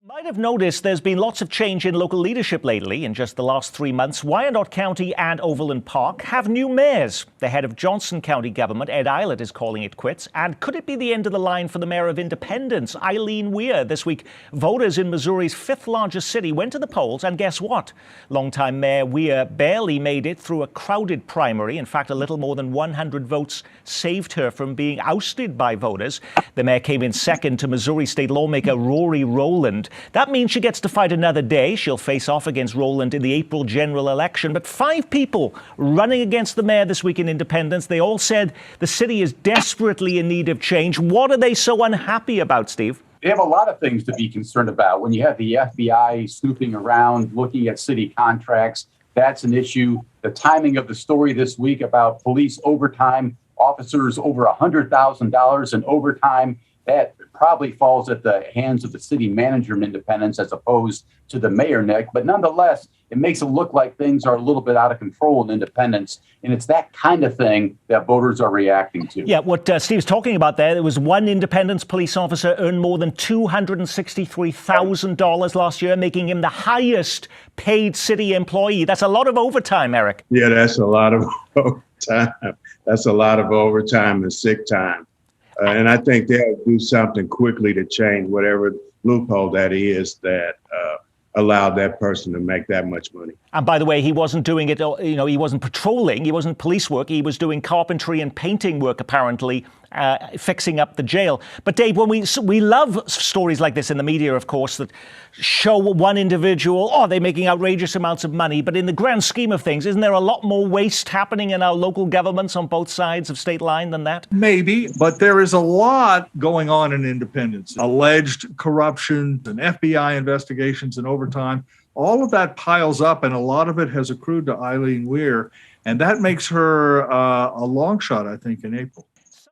Might have noticed there's been lots of change in local leadership lately. In just the last 3 months, Wyandotte County and Overland Park have new mayors. The head of Johnson County government, Ed Eilert, is calling it quits. And could it be the end of the line for the mayor of Independence, Eileen Weir? This week, voters in Missouri's fifth largest city went to the polls, and guess what? Longtime Mayor Weir barely made it through a crowded primary. In fact, a little more than 100 votes saved her from being ousted by voters. The mayor came in second to Missouri state lawmaker Rory Rowland. That means she gets to fight another day. She'll face off against Rowland in the April general election. But 5 people running against the mayor this week in Independence, they all said the city is desperately in need of change. What are they so unhappy about, Steve? They have a lot of things to be concerned about. When you have the FBI snooping around, looking at city contracts, that's an issue. The timing of the story this week about police overtime, officers over $100,000 in overtime, that probably falls at the hands of the city manager in Independence as opposed to the mayor, Nick. But nonetheless, it makes it look like things are a little bit out of control in Independence. And it's that kind of thing that voters are reacting to. Yeah, what Steve's talking about there was one Independence police officer earned more than $263,000 last year, making him the highest paid city employee. That's a lot of overtime, Eric. Yeah, that's a lot of overtime. That's a lot of overtime and sick time. And I think they'll do something quickly to change whatever loophole that is that allowed that person to make that much money. And by the way, he wasn't doing it, he wasn't patrolling, he wasn't police work, he was doing carpentry and painting work, apparently, fixing up the jail. But Dave, when we love stories like this in the media, of course, that show one individual, they're making outrageous amounts of money. But in the grand scheme of things, isn't there a lot more waste happening in our local governments on both sides of state line than that? Maybe, but there is a lot going on in Independence. Alleged corruption and FBI investigations and overtime. All of that piles up, and a lot of it has accrued to Eileen Weir. And that makes her a long shot, I think, in April.